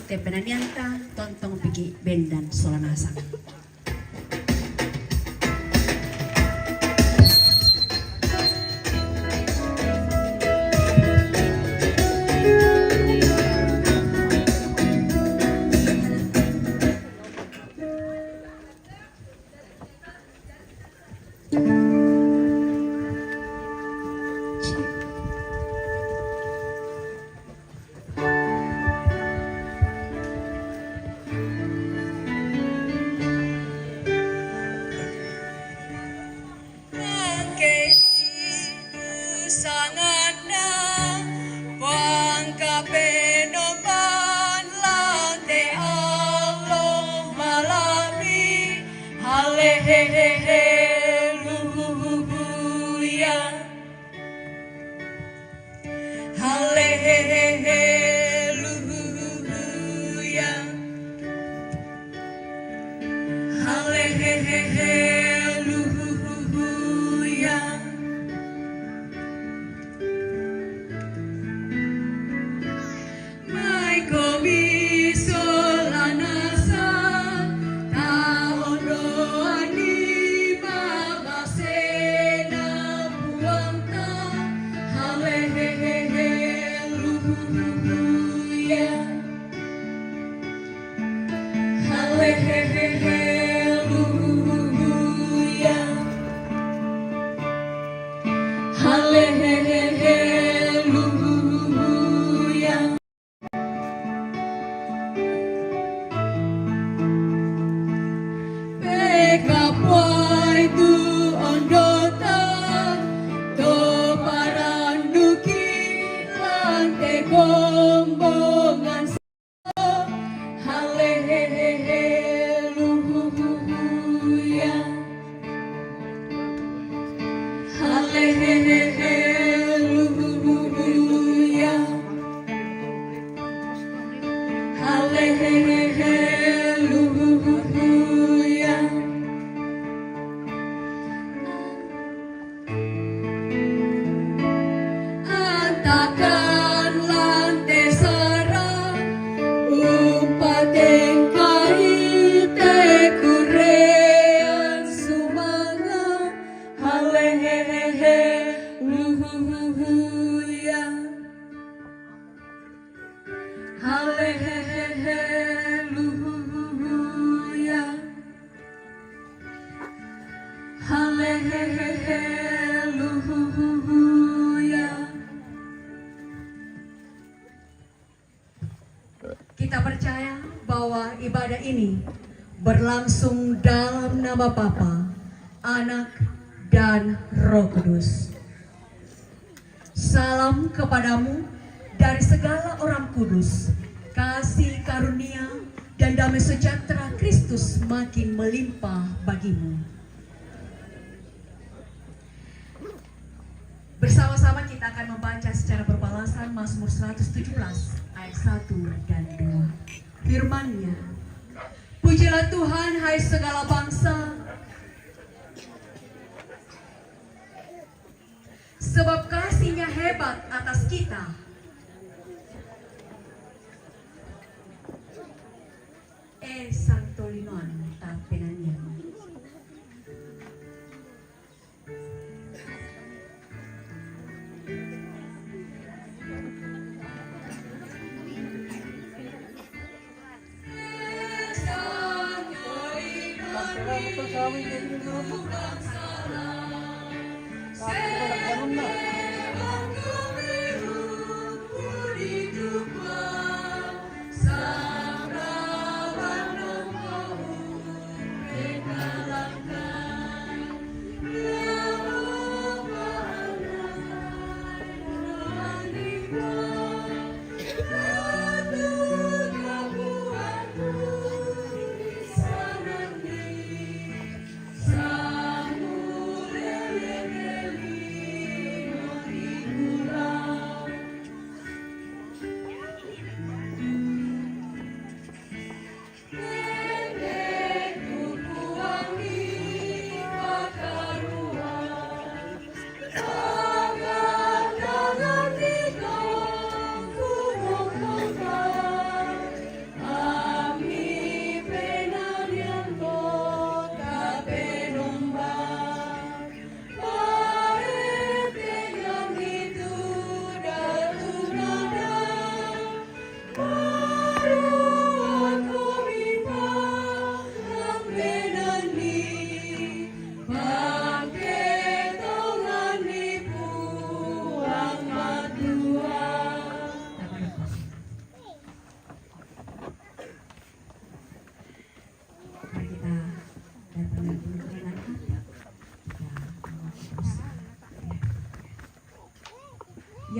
te penanianta tontong pigi bendan solanasang. Kita percaya bahwa ibadah ini berlangsung dalam nama Bapa, Anak, dan Roh Kudus. Salam kepadamu dari segala orang kudus, kasih karunia dan damai sejahtera Kristus makin melimpah bagimu. Bersama-sama kita akan membaca secara berbalasan Mazmur 117 ayat 1 dan 2. Firman-Nya, pujilah Tuhan hai segala bangsa, sebab kasih-Nya hebat atas kita. Santo Linon tapenannya.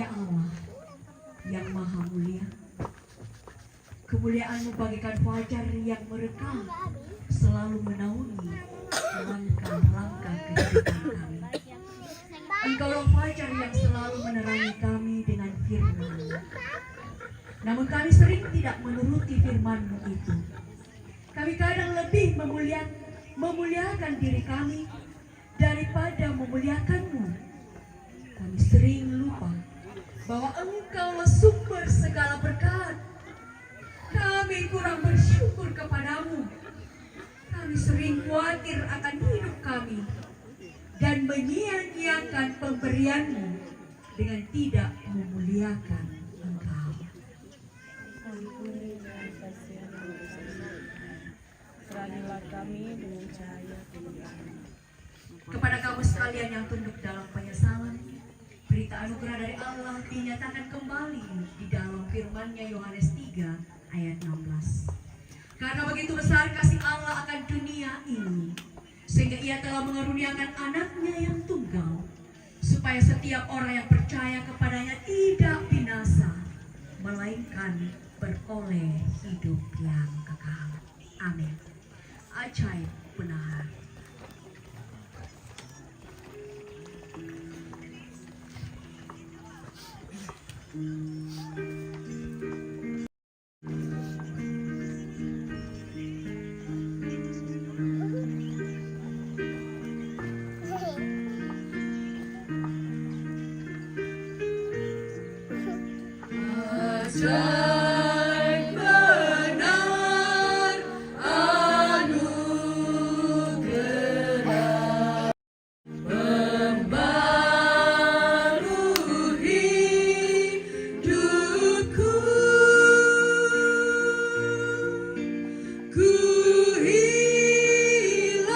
Ya Allah yang maha mulia, kemuliaan-Mu bagaikan fajar yang merekam, selalu menaungi langkah-langkah kehidupan kami. Engkaulah fajar yang selalu menerangi kami dengan firman. Namun kami sering tidak menuruti firman-Mu itu. Kami kadang lebih memuliakan diri kami daripada memuliakan-Mu. Kami sering lupa bahwa Engkaulah sumber segala berkat. Kami kurang bersyukur kepadamu. Kami sering khawatir akan hidup kami dan menyia-nyiakan pemberian-Mu dengan tidak memuliakan Engkau. Terangilah kami dengan cahaya kemuliaan. Kepada kamu sekalian yang tunduk dalam penyesalan, berita anugerah dari Allah dinyatakan kembali di dalam firman-Nya Yohanes 3 ayat 16. Karena begitu besar kasih Allah akan dunia ini, sehingga Ia telah mengaruniakan anaknya yang tunggal, supaya setiap orang yang percaya kepadanya tidak binasa, melainkan beroleh hidup yang kekal. Amin. Ajaib benar. Ajaib benar anugerah membaru hidupku. Ku hilang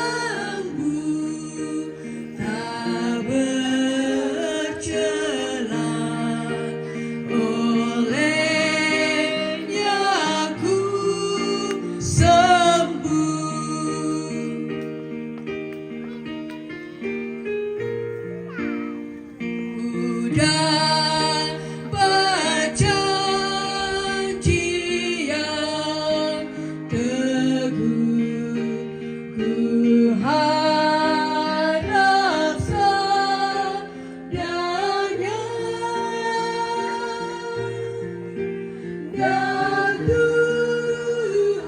tak bercela, olehnya ku sembuh. Udah berjanji yang teguh, ku harap sabdanya dan Tuhanlah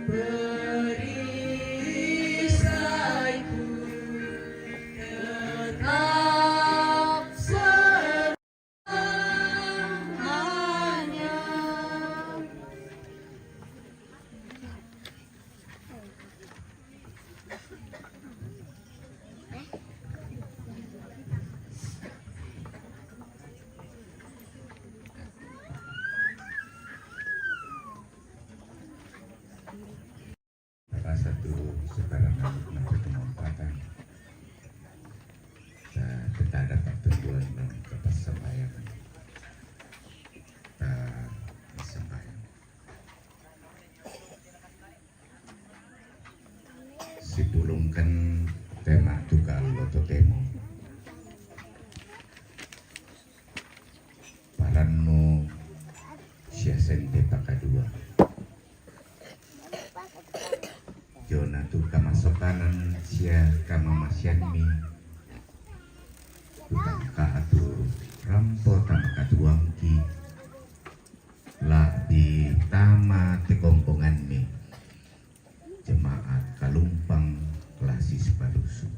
perisaiku. Tetap selamanya. Salah satu sekarang macam penempatan kita dapat tujuan dan kepersembayangan sembahyang. Sipulungkan tema tugal loto temo parano siasente pakadua Jona tu kamasokanan sia kamamasyanmi utang kaatu rampo tamakatuangki la di tama tekompongan mi jemaat kalumpang klasis padusu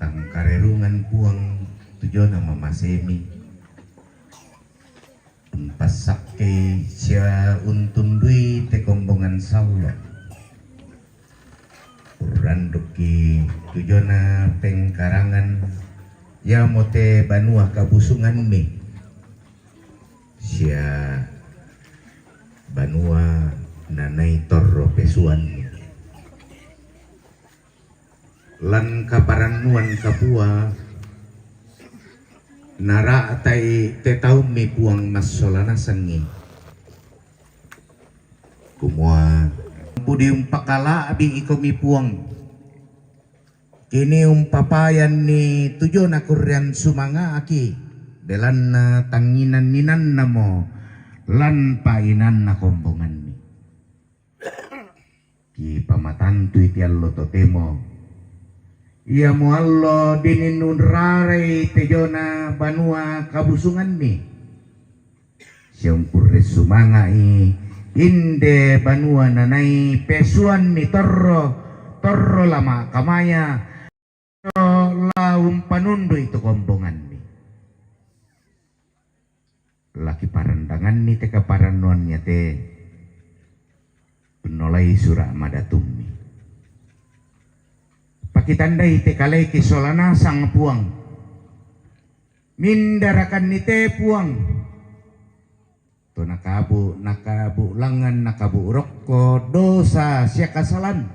tang karerungan puang tujona mamasemi pasake sia untundui tekombongan saulo uranduki tujona pengkarangan ya mote banua kabusungan mi sia banua nanai torro pesuan mi lan kaparanuan kapua nara tai tetau mi puang masolana sangi kumua pudium pakala abing iko mi puang Kini umpapayan ni tujuh na kurian sumanga aki. Belan na tanginan ninan na mo. Lan painan na kombongan mi. Ki pamatantu iti allo totemo. Ia mo allo dininun raray tejo na banua kabusungan mi. Siyang kurre sumanga inde banua nanay pesuan mi torro lama kamaya laum panundo itu kombongan mi. Laki parandangan ni teka paranuan niya te penolai surah madatum mi. Pakitandai te kalai kisolana sang puang mindarakan ni te puang to nakabu langan nakabu rokko dosa siya kasalan.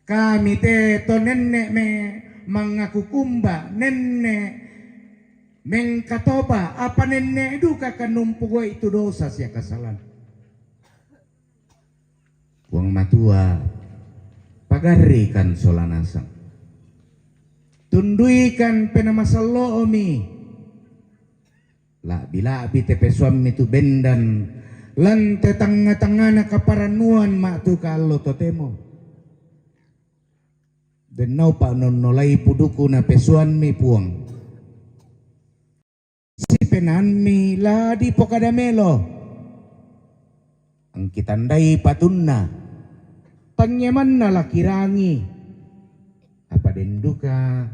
Kami te to nenek me mangakukumba nenek mengkatoba apa nenek duka kanumpugo itu dosa siya kasalan. Puang matua pagarikan solanasang tunduikan penamasalo omi la bila abi tepe suami tu bendan lan te tanga-tanga na kaparanuan ma tu kallo totemo. Denau pa nonolai puduku na pesuan mi puang. Si penan mi la di pokadamelo. Ang kitandai patunna. Pangyaman na lakirangi. Apa denduka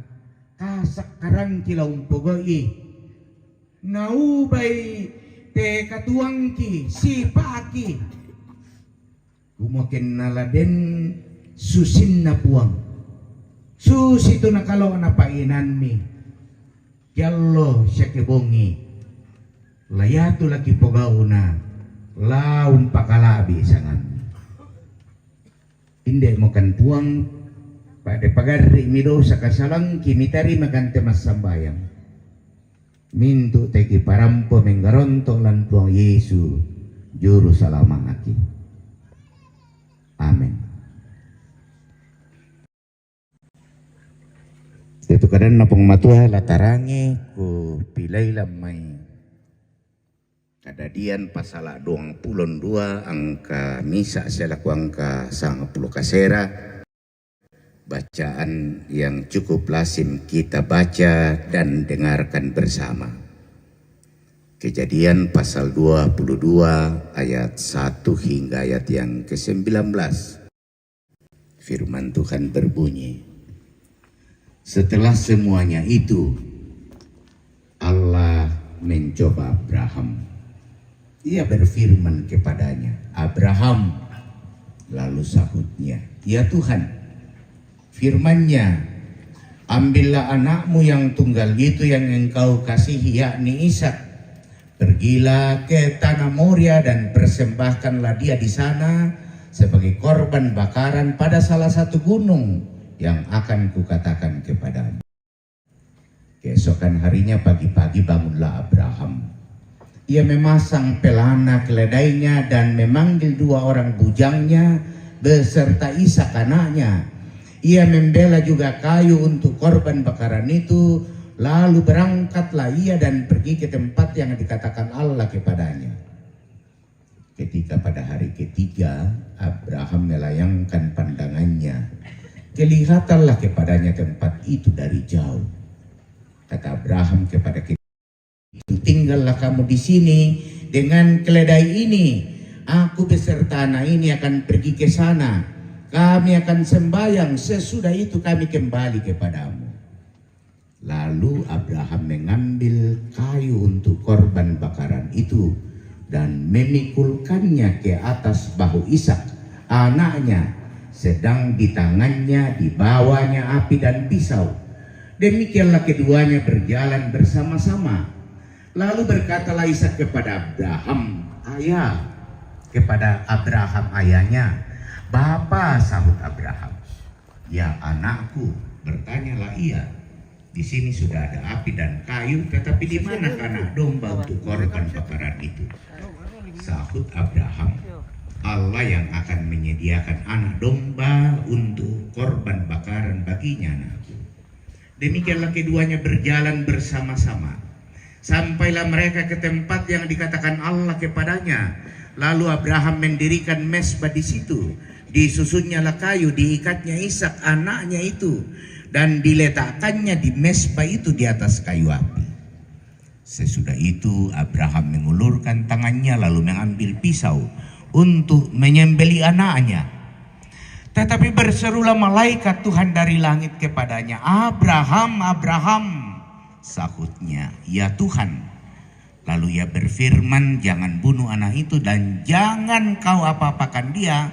kasak karang kilaw pugoi. Naubay te katuangki si paaki. Gumakin naladen susin na puang. Sus itu na kalau na painan mi. Jallo siya kebongi. Layatu laki pogaw na. Laun pakalabi sangan. Hindi mo kan puang. Pada pagari mido sa kasalang kimitari magante mas sambayang. Mintu teki parampo menggaronto lan puang Yesu. Juru salama aki. Amin. Itu kadang napong matua latarangi ku pilay lamay kadadian pasala 22 angka misa selaku angka 10 kasera bacaan yang cukup lazim kita baca dan dengarkan bersama. Kejadian pasal 22 ayat 1 hingga ayat yang ke-19. Firman Tuhan berbunyi, setelah semuanya itu, Allah mencoba Abraham. Ia berfirman kepadanya, Abraham. Lalu sahutnya, ya Tuhan. Firman-Nya, ambillah anakmu yang tunggal itu yang engkau kasihi, yakni Ishak. Pergilah ke tanah Moria dan persembahkanlah dia di sana sebagai korban bakaran pada salah satu gunung yang akan kukatakan kepadamu. Keesokan harinya pagi-pagi bangunlah Abraham. Ia memasang pelana keledainya dan memanggil 2 orang bujangnya beserta Ishak anaknya. Ia membela juga kayu untuk korban bakaran itu. Lalu berangkatlah ia dan pergi ke tempat yang dikatakan Allah kepadanya. Ketika pada hari ketiga Abraham melayangkan pandangannya, kelihatanlah kepadanya tempat itu dari jauh. Kata Abraham kepada kita, tinggallah kamu di sini dengan keledai ini. Aku beserta anak ini akan pergi ke sana. Kami akan sembahyang, sesudah itu kami kembali kepadamu. Lalu Abraham mengambil kayu untuk korban bakaran itu dan memikulkannya ke atas bahu Ishak, anaknya. Sedang di tangannya dibawanya api dan pisau. Demikianlah keduanya berjalan bersama-sama. Lalu berkatalah Ishak kepada Abraham, ayah. Kepada Abraham ayahnya, Bapa, sahut Abraham. Ya anakku, bertanyalah ia. Di sini sudah ada api dan kayu, tetapi di mana anak domba untuk korban bakaran itu? Sahut Abraham, Allah yang akan menyediakan anak domba untuk korban bakaran baginya, anakku. Demikianlah keduanya berjalan bersama-sama. Sampailah mereka ke tempat yang dikatakan Allah kepadanya. Lalu Abraham mendirikan mezbah di situ. Disusunnya kayu, diikatnya Ishak anaknya itu, dan diletakkannya di mezbah itu di atas kayu api. Sesudah itu Abraham mengulurkan tangannya lalu mengambil pisau untuk menyembelih anaknya. Tetapi berserulah malaikat Tuhan dari langit kepadanya, "Abraham, Abraham." Sahutnya, "Ya Tuhan." Lalu ia berfirman, "Jangan bunuh anak itu dan jangan kau apa-apakan dia.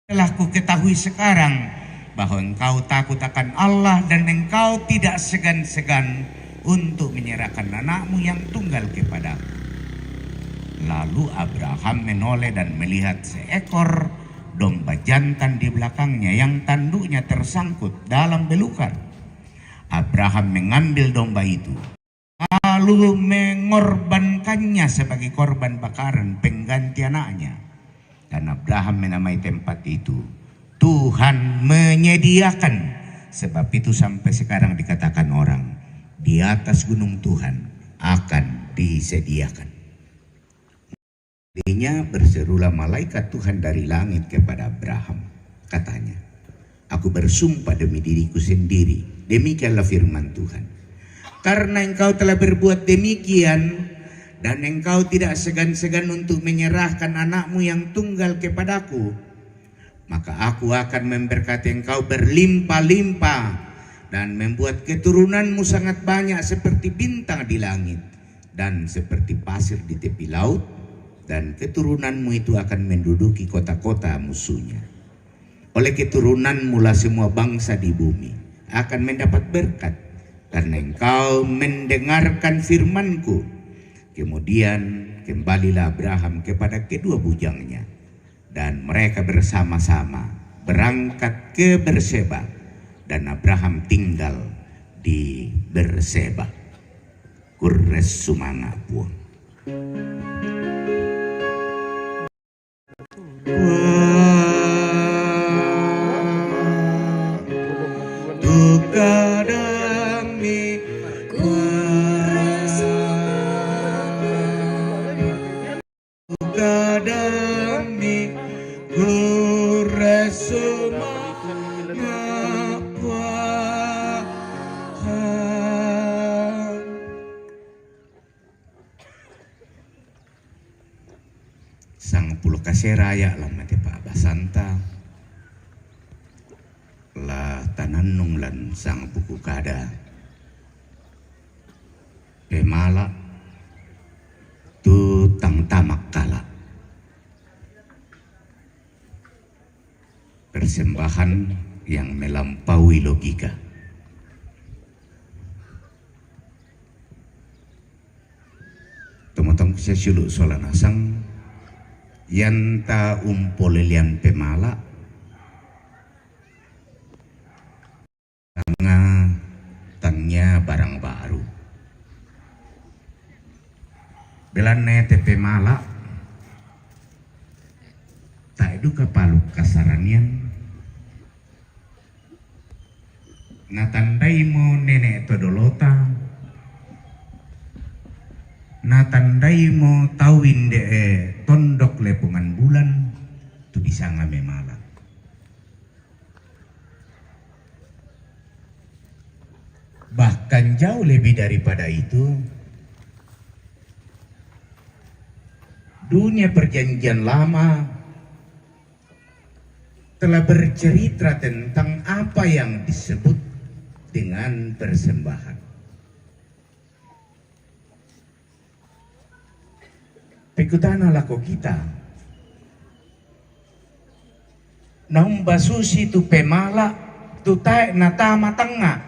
Telah ku ketahui sekarang bahwa engkau takut akan Allah dan engkau tidak segan-segan untuk menyerahkan anakmu yang tunggal kepadaku." Lalu Abraham menoleh dan melihat seekor domba jantan di belakangnya yang tanduknya tersangkut dalam belukar. Abraham mengambil domba itu, lalu mengorbankannya sebagai korban bakaran pengganti anaknya. Dan Abraham menamai tempat itu, Tuhan menyediakan. Sebab itu sampai sekarang dikatakan orang, di atas gunung Tuhan akan disediakan. Dinya berserulah malaikat Tuhan dari langit kepada Abraham. Katanya, "Aku bersumpah demi diriku sendiri, demikianlah firman Tuhan. Karena engkau telah berbuat demikian, dan engkau tidak segan-segan untuk menyerahkan anakmu yang tunggal kepadaku, maka aku akan memberkati engkau berlimpah-limpah, dan membuat keturunanmu sangat banyak seperti bintang di langit, dan seperti pasir di tepi laut, dan keturunanmu itu akan menduduki kota-kota musuhnya. Oleh keturunanmu lah semua bangsa di bumi akan mendapat berkat, karena engkau mendengarkan firmanku." Kemudian kembalilah Abraham kepada kedua bujangnya, dan mereka bersama-sama berangkat ke Berseba, dan Abraham tinggal di Berseba. Kures sumanga puang. Tukadami tukadami kuresuma sang pulau kaseraya lah mati Pak Basanta lah tananung lan sang buku kada pemala tu tang tamak kala persembahan yang melampaui logika. Teman-teman saya suluk solanasang yanta umpolelian pemala tangnya barang baru belane tepe mala tak edu kapaluk kasaranian natandai mo nenek todolota natandai mo tawin de tondok lepungan bulan tu bisa ngame mala. Bahkan jauh lebih daripada itu, dunia perjanjian lama telah bercerita tentang apa yang disebut dengan persembahan. Pekutana lako kita naum basusi tu pemala tu tae natama tengah,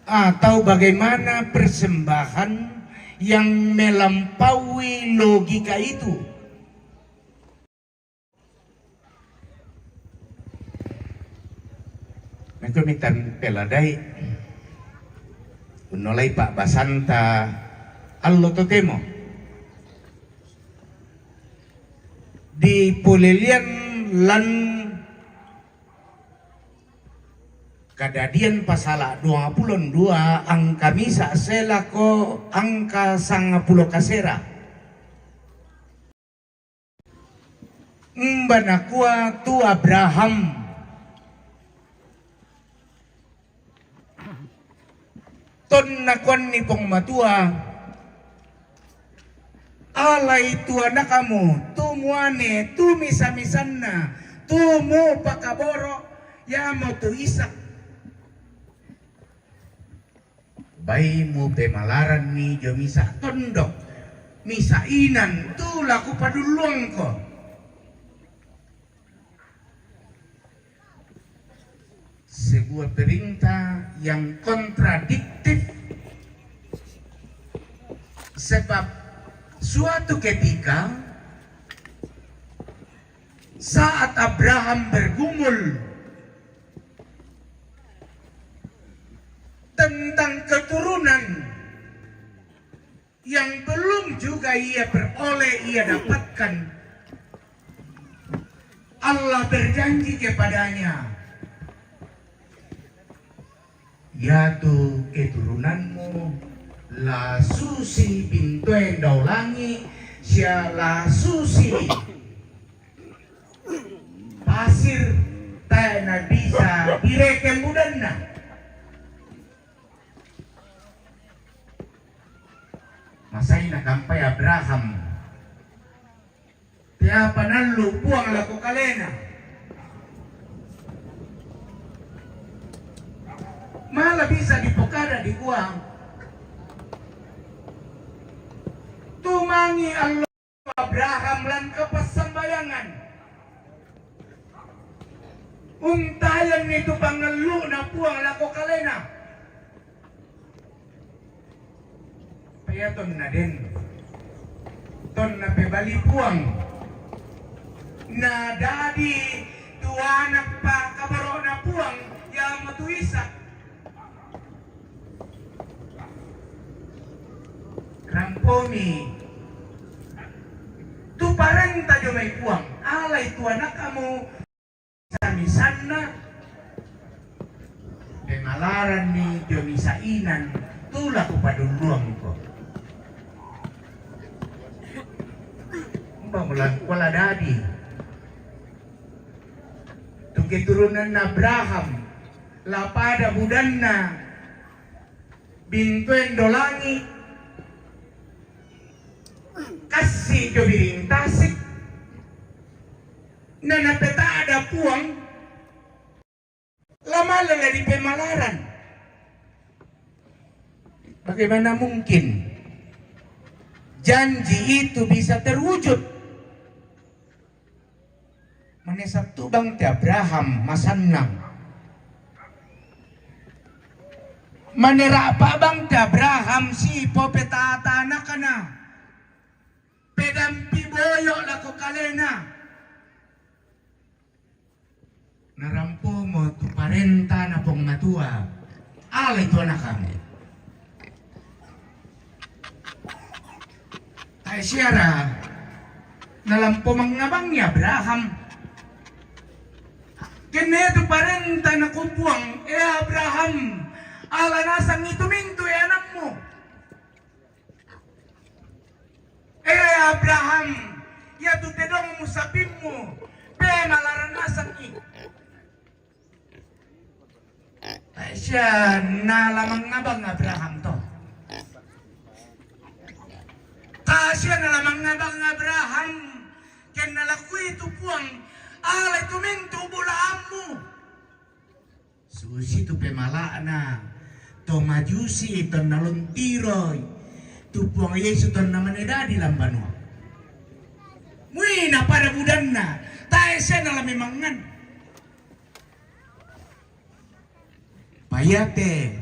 atau bagaimana persembahan yang melampaui logika itu. Mengkomitan peladai unolai Pak Basanta allo totemo di Pulilian lan kadadian pasala 22 angka misa selako angka 90 kasera mbanakua tu Abraham ton nakuan ni pong matua alay tu anak kamu tu muane tu misa-misan na tu mo pakaboro ya mo tu isak bay mo pemalaran ni jo misa tondok misa inan tu laku paduluang ko sebuah perintah yang kontradiktif sebab suatu ketika saat Abraham bergumul tentang keturunan yang belum juga ia peroleh, ia dapatkan, Allah berjanji kepadanya, yaitu keturunanmu la susi pintuen daulangi sia la susi pasir tak bisa direken mudanna. Masay na kampay Abraham tiapa nalu puang lako kalena malah bisa dipokada di kuang tumangi Allah Abraham lan kepasambayangan untayan itu pangelu na puang lako kalena paya ton na din ton na pebali puang na dadi tuanak pa kabaro na puang yang matuisa rampomi tu parenta jo may puang alay tuanak kamu samisan na pemalaran ni jo misainan tula ko paduluang ko wala dadi tu keturunan Abraham lapada budanna bintuen dolangi kasih jobiring tasik na napeta ada puang lama lala di pemalaran. Bagaimana mungkin janji itu bisa terwujud? Manesap tubang ti Abraham masanang. Manera apa bang ti Abraham si popeta na kana. Pedampi boyo lako kalena. Narampo mo tu parenta na pong matua. Alay to na kami. Ay siyara nalampo mangabang ni Abraham. Keneto parenta na kupuang Abraham ala nasang ituminto anak mo Abraham ya tu tedong musapim mo pe malaranasan ni siya nalamang ngabang Abraham to kasya nalamang ngabang Abraham ken nalakui tu puang alay tuminto bulaanmu susi tu pemala na to majusi to naluntiroy tu puang Yesus to namaneda di lambano mui na pada budan na tayo siya nalamimangan payate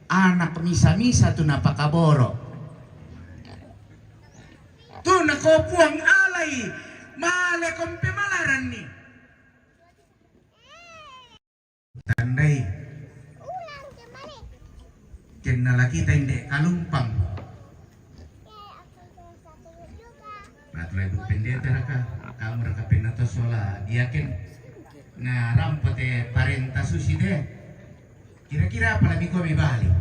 anak misa-misa tu napakaboro tu nakopuang alay male kong pemalaran ni tandai kenala kita hindi kalumpang natulay bukpendete raka kamar sola dia kan na rampate parenta susi deh. Kira-kira apa lagi kau balik?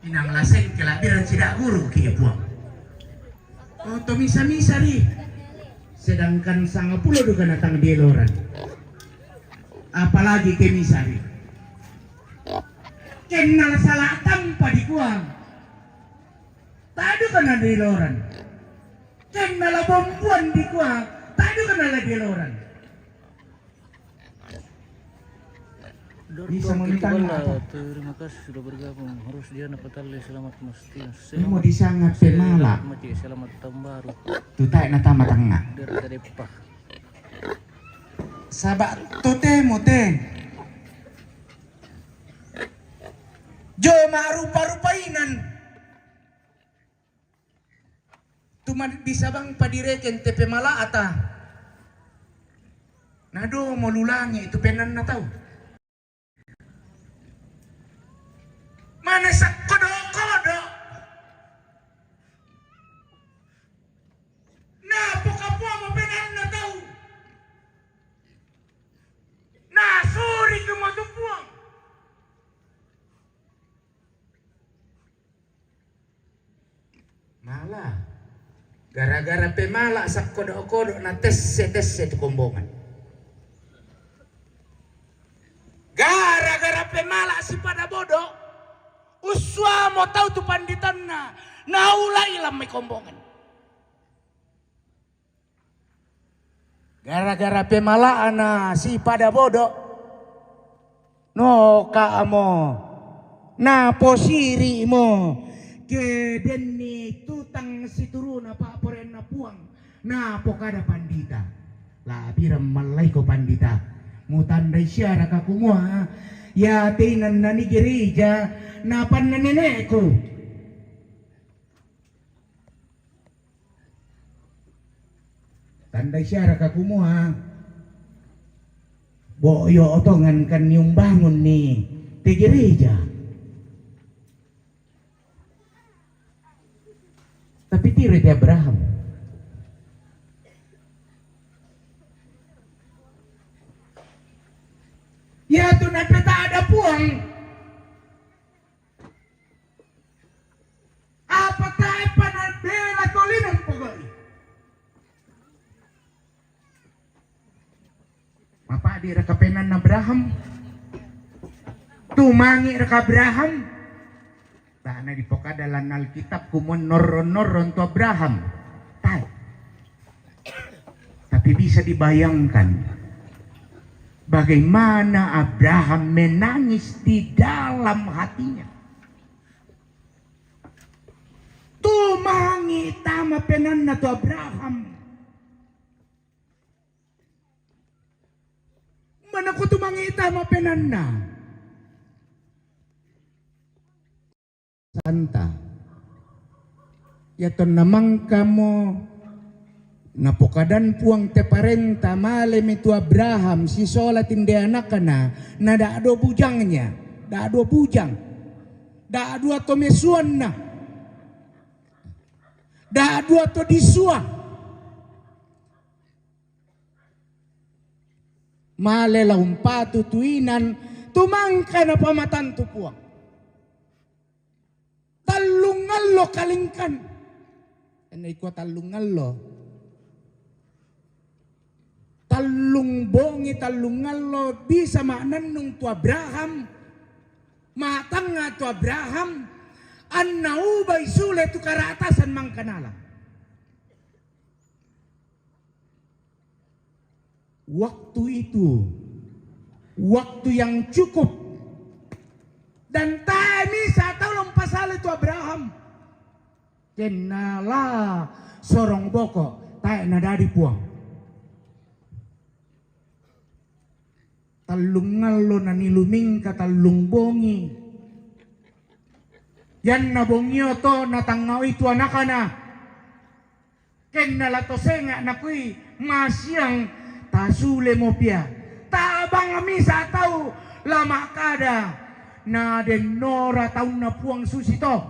Inang laseng kelabiran tidak guru kia puang. Oh to misa-misa di. Sedangkan sanga pulo duka natang dieloran. Apalagi ke misa di. Kenal salah tanpa di kuang. Tadu kana dieloran. Kenal bombuan di kuang. Tadu kana dieloran. Bisa meminta terima kasih sudah bergabung. Harus dia napatali selamat mesti. Ini mau disangat pemala. Mati selamat tahun baru. Tutai na tama tanga. Dari Pak. Sabak tote mote. Jo rupa-rupainan. Tuma bisa bang padireken tepe mala ata. Nado mau lulangi itu penan na tahu. Mana sak kodok-kodok. Nah, pokapua mo penan na tahu. Nah, suri ke mo tupuang. Malah. Gara-gara pemala sak kodok-kodok na tes-tes itu kombongan. Gara-gara pemala si pada bodoh. Uswa mau tahu tu panditan na naula ilam may kombongan. Gara-gara pemalaan na si pada bodoh. No kaamo na posiri mo ke denni tutang si turuna pa poren na puang na pokada pandita. Labiram malay ko pandita. Mutanday siya nakakumua. Ya tinan na ni gereja napan na nenek ko. Tandai siya kumuha. Boyo otongan kan yung bangon ni ti gereja. Tapi tiro ti Abraham. Ya tu napeta ada puang. Apa tayo panadela tolinan pagay? Mapadi rakapenan na Abraham. Tumangi raka Abraham. Tana di pokadalan Alkitab kumon noron-noron to Abraham. Tayo. Tapi bisa dibayangkan bagaimana Abraham menangis di dalam hatinya. Tumangi tama penan na to Abraham. Mana ko tumangi tama penan na. Santa. Yaton namang kamo napokadan puang te parenta malem itu Abraham si solat inde anak kana na daado bujangnya daado bujang daado ato mesuan na daado ato disua malela umpatu tuinan tumangka na pamatan tu puang talungallo kalingkan enay ko talungallo talung bongi talungallo bisa maknanung tu Abraham matang nga tu Abraham an naubay sule tu karatasan mang kanala. Waktu itu waktu yang cukup dan tami sa tolong pasal itu Abraham kenala sorong boko tayo na dari puang talungallo na niluming ka talung bongi. Yan na bongyo to natangaw ito anak na. Ken nalatosenga na kuy masyang tasule mo pia. Tabang misa tau lama kada na denora taon na puang susito.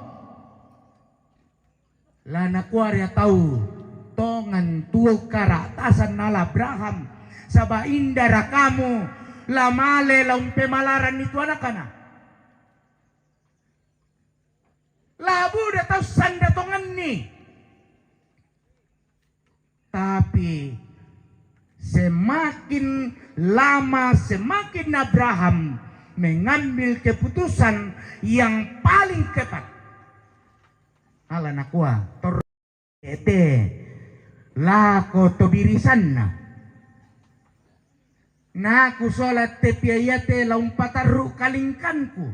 Lana kuarya tahu tongan tuo karatasan nala Abraham saba indara kamu lamale laung pemalaran itu anak-anak. Labu udah tahu sanda tongan nih. Tapi semakin lama semakin Abraham mengambil keputusan yang paling tepat. Ala nakua tor ete lako tobirisan na aku sholat tepi ayate laung pataru kalingkanku.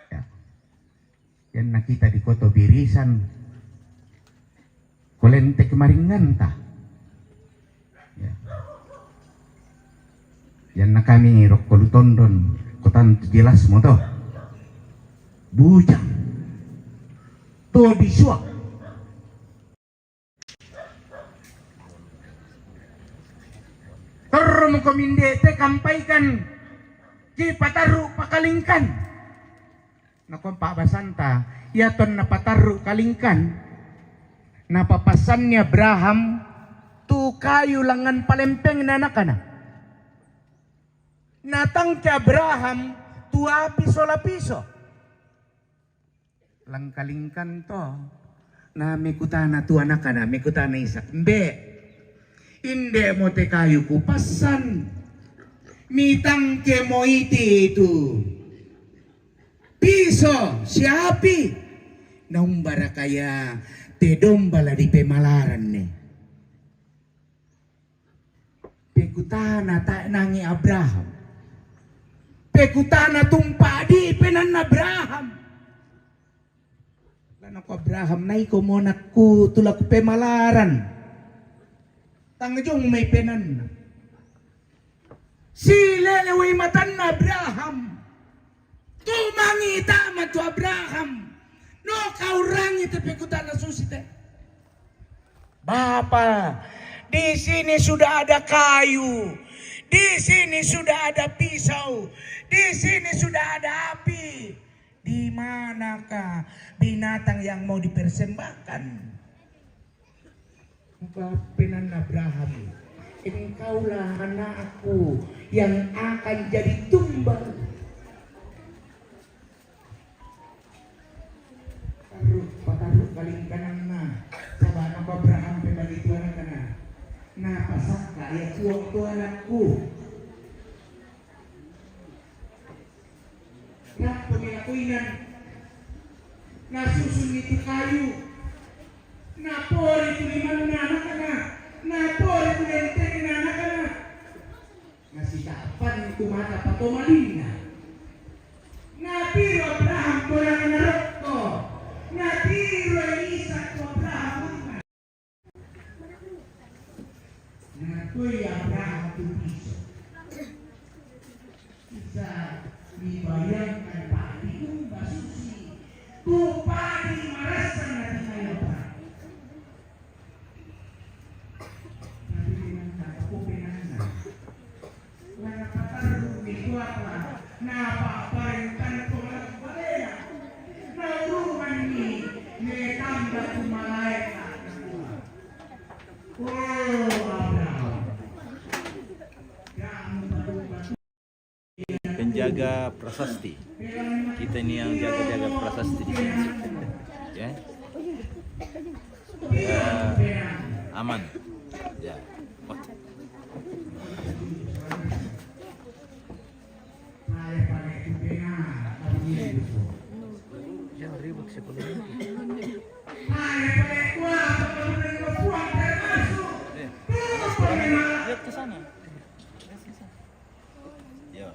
Ya. Yan nakita di koto birisan kolente kemaringan ta. Ya. Yan na kami rok kolutondon kotan jelas mo to. Bujang. To disuak. Terus kominde te kampaikan ki pataru pakalingkan. Nakon Pak Basanta, ya ton na pataru kalingkan. Napapasannya Abraham tu kayu langan palempeng na nakana. Natang ke Abraham tu api sola piso. Lang kalingkan to na mikutana tu anakana mikutana Isak. Mbe. Inde mo te kayu kupasan. Mitang ke mo iti itu. Piso siapi. Naumbara kaya te dombala di pemalaran ne. Pekutana tak nangi Abraham. Pekutana tumpa di penan Abraham. Lana ko Abraham nai ko monakku tulak pemalaran. Tangjong may penan. Sileleway matan na Abraham. Tumangi tama to Abraham. No kaurangi te pekutana susite. Bapa, di sini sudah ada kayu. Di sini sudah ada pisau. Di sini sudah ada api. Di manakah binatang yang mau dipersembahkan? Penan Abraham, engkaulah anakku yang akan jadi tumbal. Taruh kaling kanan na sabana ko Abraham pebagi tuan kana. Na pasaka ya tuwa anakku. Na paginakuinan. Na susun itu kayu. Napor itu limang anak anak, napor itu lenteng anak anak. Ngasih kapan itu mata patomalina. Napiro Abraham kurang narokko, napiro Isak Abraham. Napoi Abraham itu bisa dibayangkan padi kumba susi, kupadi marasan nanti Abraham. Penjaga prasasti. Kita ini yang jaga-jaga prasasti di sini. Ya. Aman. Ya. Jangan ribut psikologi. Lihat ke sana. Ya.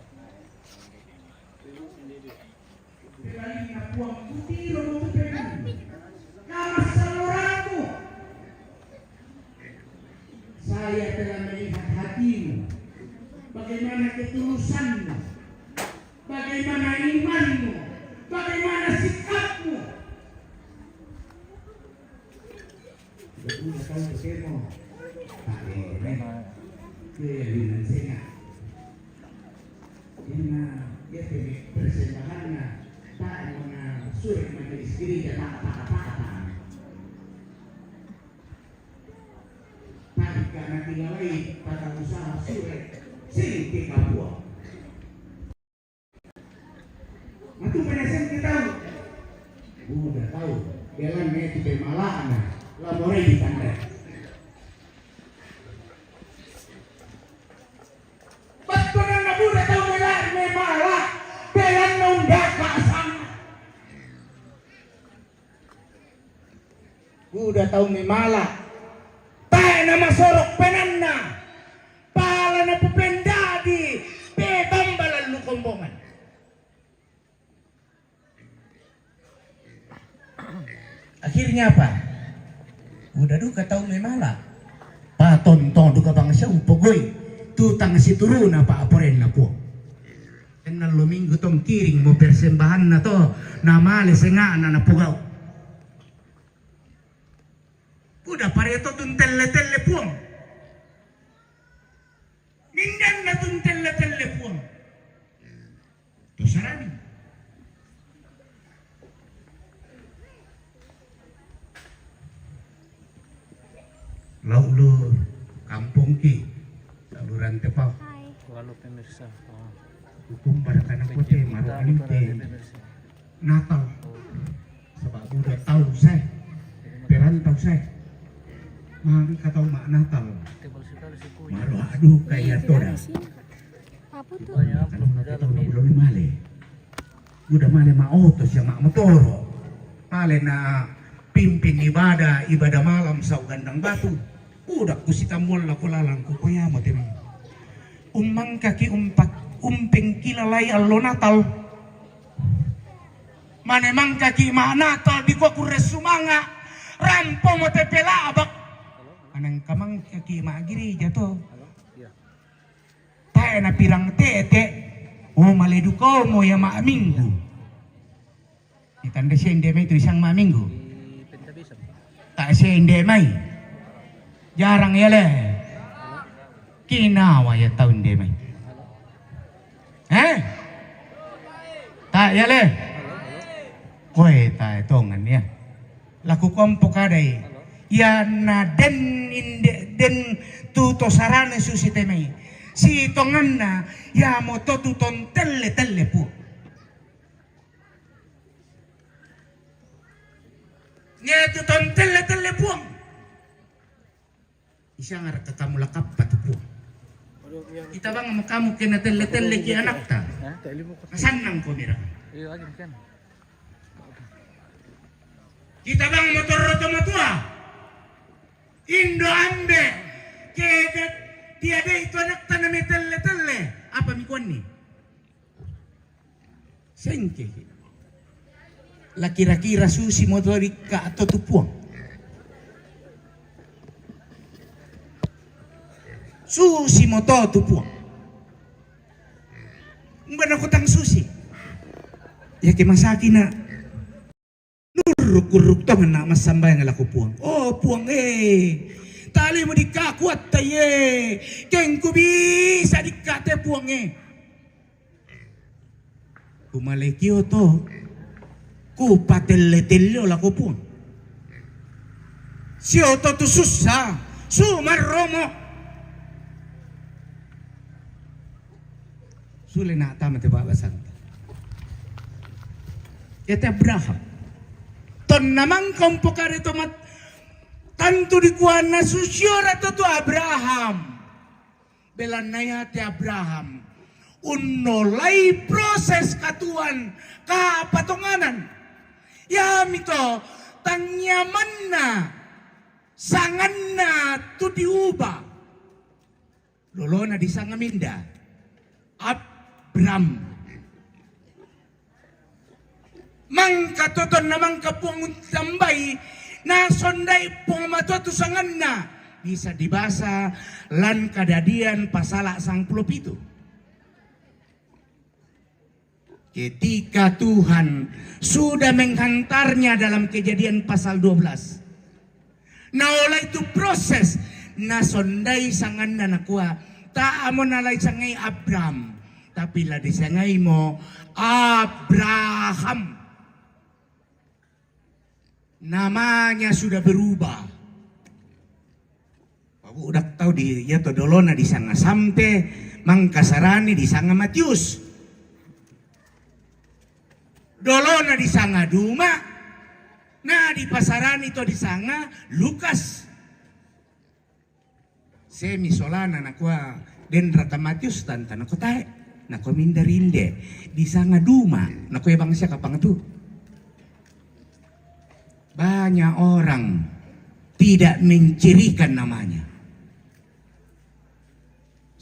Saya telah melihat hatimu, bagaimana ketulusanmu, bagaimana imanmu, bagaimana sikapmu. Betul kau bersemo, tak boleh. Keliling sengat. Ina dia persembahannya tak mana sulit majelis gereja tak apa-apa. anak kilawai pada usaha sure sing ke Papua. Matu penasan kita udah tahu jalan itu pemalaan labore di tanda. Betul na udah tahu melar memala jalan nunda ke sana. Udah tahu memala nama sorok penanna pala na pupendadi pe bambalan lukombongan. Akhirnya apa? Udah duka tahu memala patonton duka bangsa upogoy tutang si turuna pa aporen na po. Kenal lo minggu tong kiring mo persembahan na to namale senga na pugaw. Udah pareto tun telle puang. Mindan na tun telle puang. To sarami. Laulu kampung ki saluran tepau. Walau pemirsa. Hukum pada tanah kote maru alinte. Natal. Sebab udah tahu saya. Perantau saya. Mari kata mak Natal. Tebal sekali si kuya. Maru aduh kayak toda. Apa tuh? Banyak Kalau belum nggak dalam tahu ini. belum male. Udah male ma otos ya mak motoro. Male na pimpin ibadah malam sa Ugandang Batu. Udah kusitambol la kulalang ko kuya mo temi. Umang kaki umpeng kilalay allo Natal. Manemang kaki mak Natal di ko kures sumanga. Rampo mo te pela abak. Anang kamang kaki mak giri jatuh. Tayo na pirang tete. O maledu ko mo ya mak minggu. Itanda siya hindi may ito isang mak minggu. Di Pentabisan. Tak siya hindi may. Jarang yale. Kinawa ya tao hindi may. Tak yale. Koy tayo tongan niya. Laku kompo kaday. Ya na den tuto sarane susite may. Si tongan na ya mo to tuton telle po. Nya tuton telle po. Isang arak kamu lakap patu po. Kita bang kamu kena telle ki anak ta. Kasanang ko mira. Iyo lagi kan. Kita bang motor roto matua. Indo ambe. Kedet tiada itu anak tanam telle. Apa mikuan ni? Sengke. La kira-kira susi motorika atau tupuang. Susi motor tupuang. Mbana kutang susi. Ya kemasaki na. Nuruk-uruk to na masambay nga lako puang. Oh puang tali mo di kakuat tayo keng kubisa di kate puang kumalekyo to kupatelle-telyo lako puang. Siyo to tu susah sumaromo sule na tama te baba santa. Yate Abraham ton namang kompokare to mat tanto di kuana susyora to Abraham belan nayate Abraham unolay proses katuan kapatunganan yami to tangyaman na sangan na to diuba lolo na di sangaminda Abraham mangkatoton namang kapuang tambay na sonday pumatoto sangan na bisa dibasa lan kadadian pasala 97. Ketika Tuhan sudah menghantarnya dalam Kejadian pasal 12. Na oleh itu proses na sonday sangan na nakua ta amo nalay sangay Abraham tapi la disangay mo Abraham. Namanya sudah berubah. Udah tahu di ya to dolona di sanga sampe mangkasarani di sanga Matius. Dolona di sanga Duma. Nah di pasarani to di sanga Lukas. Semi solana nakwa dendra ka Matius tanta nako tae. Nako mindarinde di sanga Duma. Nako ebang siya kapang tu. Banyak orang tidak mencirikan namanya.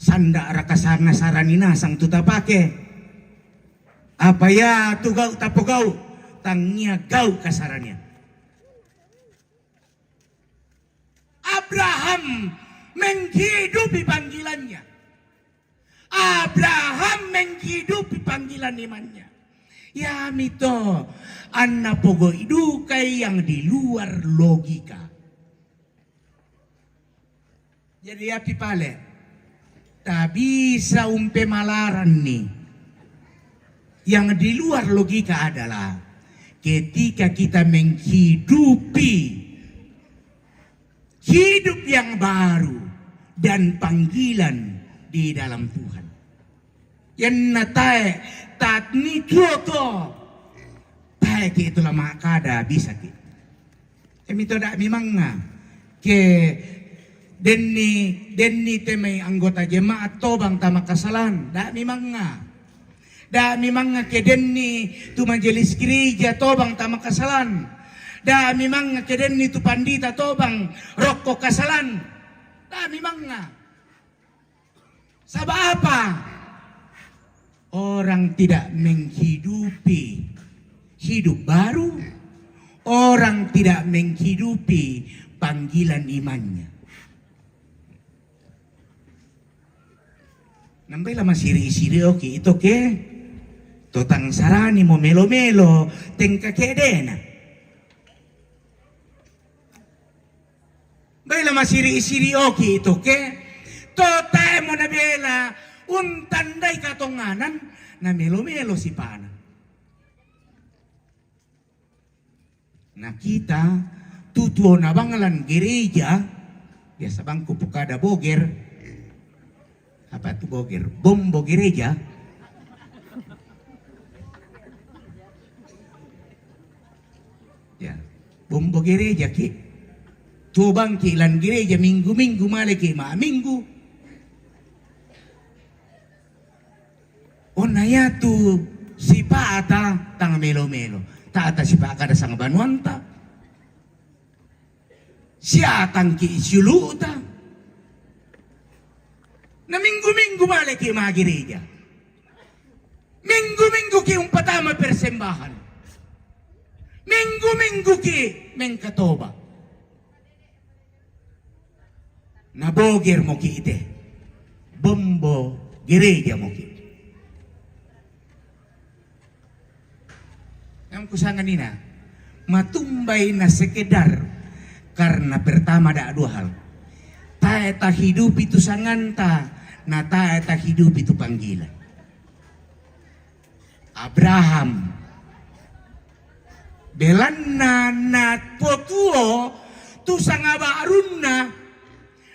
Sanda rakasanga saranina sang tuta pake. Apa ya tugau tapogau tangnya gau kasarannya. Abraham menghidupi panggilannya. Abraham menghidupi panggilan imannya. Ya mito anna pogo idukai yang di luar logika. Jadi api pale tak bisa malaran nih. Yang di luar logika adalah ketika kita menghidupi hidup yang baru dan panggilan di dalam Tuhan. Yang natai tat ni tuoto tae ke itulah makada bisa ke. Emito dak mimanga ke denni temai anggota jemaat tobang tama kasalan dak mimanga. Da memang ke denni tu majelis gereja tobang tama kasalan. Da memang ke denni tu pandita tobang rokok kasalan. Da memang sabab apa? Orang tidak menghidupi hidup baru. Orang tidak menghidupi panggilan imannya. Nampai lama siri-siri oke itu ke? Totang sarani mo melo-melo tengka kedena. Baila masiri-siri oki itu ke? Totae mo na bela untandai katonganan na melo-melo si pana. Nah kita tutuo na bangalan gereja biasa bangku pukada boger. Apa itu boger? Bombo gereja. Ya, bombo gereja ki. Tubang ki lan gereja minggu-minggu male ki ma minggu. Onaya tu si paata tang melo-melo. Taata si paaka da sang banuanta. Siatang ki isuluta. Na minggu-minggu male ki ma gereja. Minggu-minggu ki umpatama persembahan. Minggu-minggu ki mengkatoba. Naboger mo ki ite. Bombo gereja mo ki. Yang kusangan nina. Matumbay na sekedar. Karena pertama ada dua hal. Taeta hidup itu sanganta. Na taeta hidup itu panggilan. Abraham. Belanna na potuo tu sangaba arunna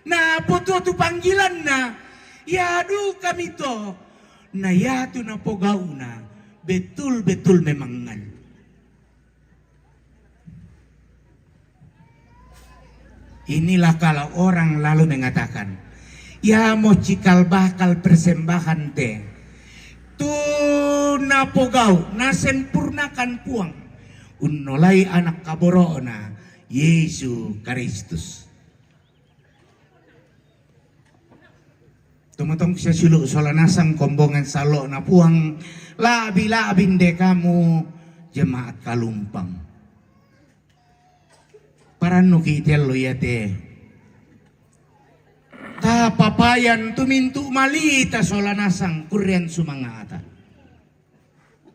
na potuo tu panggilan na yadu kami to na yatu na pogauna betul-betul memangan. Inilah kalau orang lalu mengatakan ya mau cikal bakal persembahan teh tu na pogau na sempurnakan puang unnolai anak kaborona Yesus Kristus. Tumatong siya suluk solanasang kombongan salo na puang labi-labing de kamu jemaat kalumpang. Parano kitelo yate. Ta papayan tumintu malita solanasang kuryan sumangata.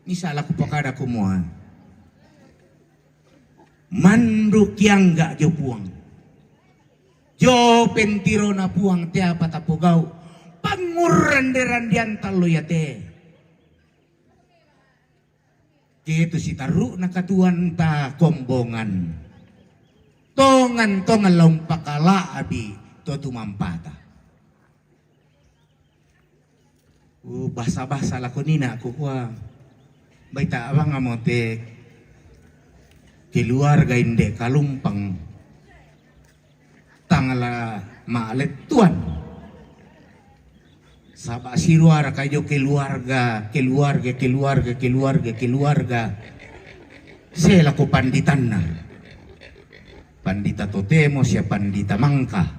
Misala ko pakada kumuha. Manduk yang gak jo puang. Jo pentiro na puang te apa tapugau. Panguranderan talo ya te. Gitu si taru na katuan ta kombongan. Tongan-tongan lompakala abi to tumampata. Basa-basa lako nina ko kuha. Baita abang amote keluarga inde kalumpang tangala maaletuan. Saba siruara kayo keluarga. Sela ko panditan na. Pandita totemo siya pandita mangka.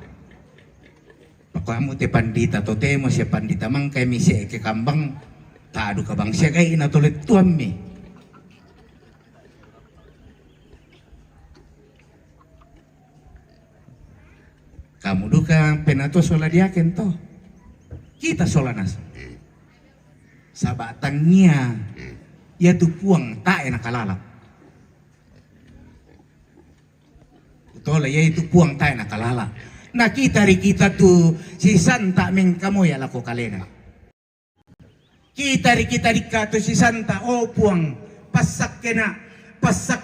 Pakamu te pandita totemo siya pandita mangka mi siya ke kambang. Tado ka bang siya kay inatulit tuan mi. Kamu duka penato sola diaken to. Kita solanas. Sabatangnya ya tu puang tak enak kalalap. Betul ya itu puang tak enak kalalap. Nah kita tu si santa meng kamu ya lako kalena. Kita tu si santa oh puang pasak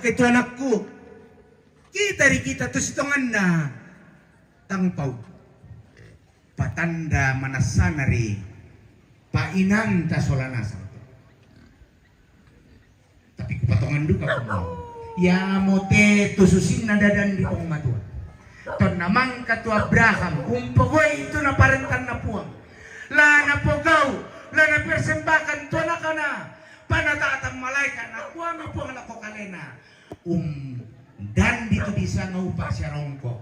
ke tu anakku. Kita tu si tonganna tangpau patanda manasanari painan ta solanasa. Tapi kupatongan duka ko ya mote tu susin nadadan di pong matua. Ton namang katu Abraham umpogoy itu na parentan na puang. La na pogau, la na persembahan to na kana. Panatatang malaikat na kuami puang na ko kalena. Dan dito bisa ngaupa siya rongko.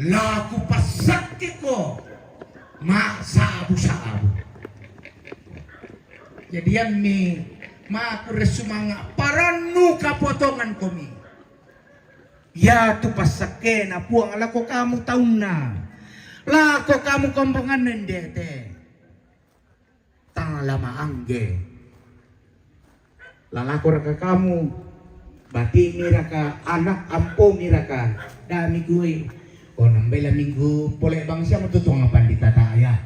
La ku pasakti ko ma saabu-saabu. Jadi yan mi ma aku resumanga paranu kapotongan ko mi. Ya tu pasake na puang ala ko kamu taun na. La ko kamu kompongan nendete. Tang lama angge. Lala ko raka kamu bati miraka anak ampo miraka dami gue. O nambela minggu boleh bangsa matutong ang pandita taya.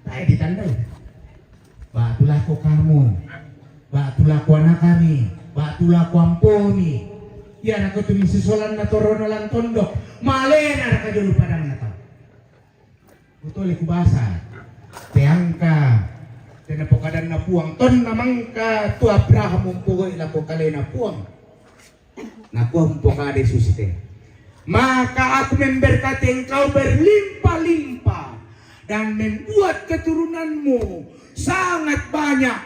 Tayo ditandai. Batulah ko kamu. Batulah ko anak kami. Batulah ko ampomi. Yan ako tumisisolan na torono lang tondok. Malena na kajolo padang na to. Betul ko basa. Teangka. Tenapokadan na puang. Ton namang ka tu Abraham umpugo ila ko kalena puang. Nakuha umpukade susite. Maka aku memberkati engkau berlimpah-limpah dan membuat keturunanmu sangat banyak.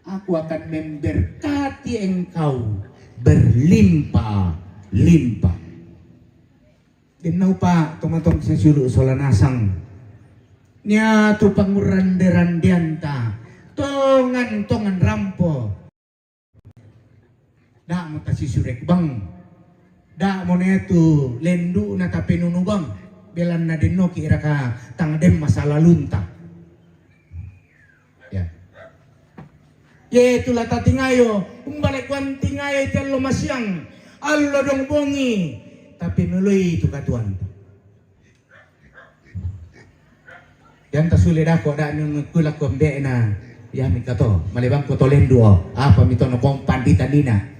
Aku akan memberkati engkau berlimpah-limpah. Dinau pa tumatong sa sulu solanasang nya tu panguranderandianta tongan rampo. Da mo ta si surek bang. Da mo neto lendu na tapinunubang belan na dinno kira ka tangdem masalah lunta. Ya. Ye tula tatingayo, umbalik wan tingayo telo masyang. Allo dong bongi tapi meloy itu katuan. Yan ta sulit ako da nung kulak ko mbe na ya mi kato malibang ko to lendu apa mito no kong pandita dina.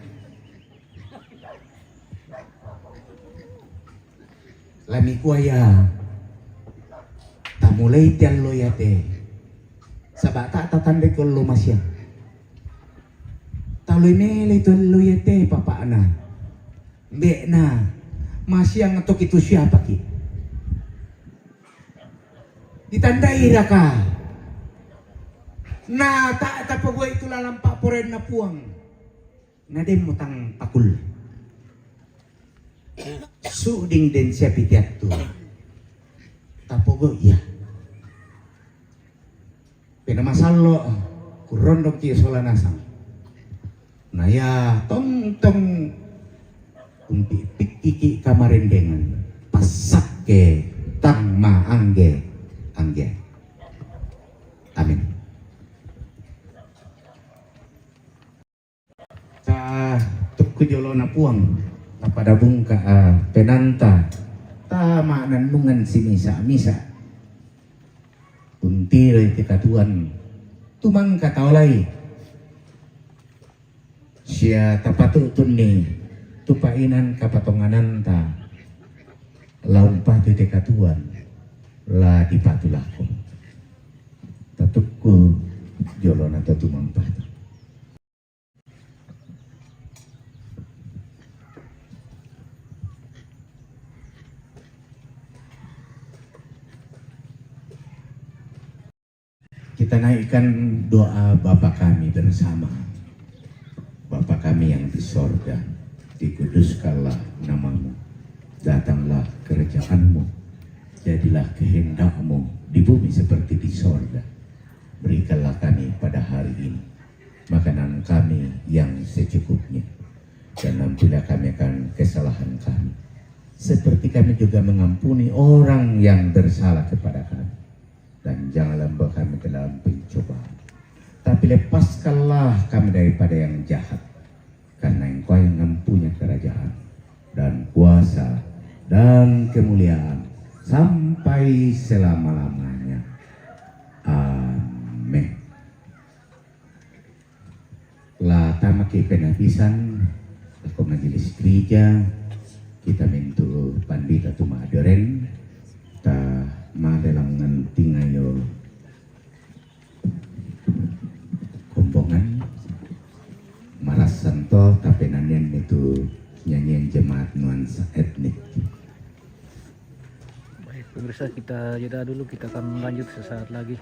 Lami kuaya tamulay tiyan loyate sa bata tatanda ko lumasya taloy nilay to loyate papaana mbe na masyang ato kito siya paki ditanda ira ka na tapagway ito lalampa po rin na puwang na din mo tang pakul. Suding din siya pitiat tu. Tapogo iya. Pinamasalo kurondok ki solanasang. Naya tong umpi pikiki kamarendengan. Pasak ke tang maangge angge. Amin. Sa tukujolo na puang. Pada bungka penanta tama nandungan si misa untir ti katuan tumang kataulay siya tapatutun ni tupainan kapatonganan ta laumpa ti katuan la dipatulako tatukku jolona tatu mampata. Kita naikkan doa Bapa kami bersama. Bapa kami yang di sorga, dikuduskanlah namamu, datanglah kerajaanmu, jadilah kehendakmu di bumi seperti di sorga. Berikanlah kami pada hari ini makanan kami yang secukupnya, dan ampunilah kami akan kesalahan kami, seperti kami juga mengampuni orang yang bersalah kepada kami. Dan janganlah membawa kami ke dalam pencobaan, tapi lepaskanlah kami daripada yang jahat, karena Engkau yang mempunyai kerajaan dan kuasa dan kemuliaan sampai selama-lamanya. Amin. Lah tamaki penapisan aku majelis gereja, kita mintu pandita tuma adoren ta madalangan tingayo kumbongan maras santo tapi nanian itu nyanyian jemaat nuansa etnik. Baik pemirsa, kita jeda dulu, kita akan lanjut sesaat lagi.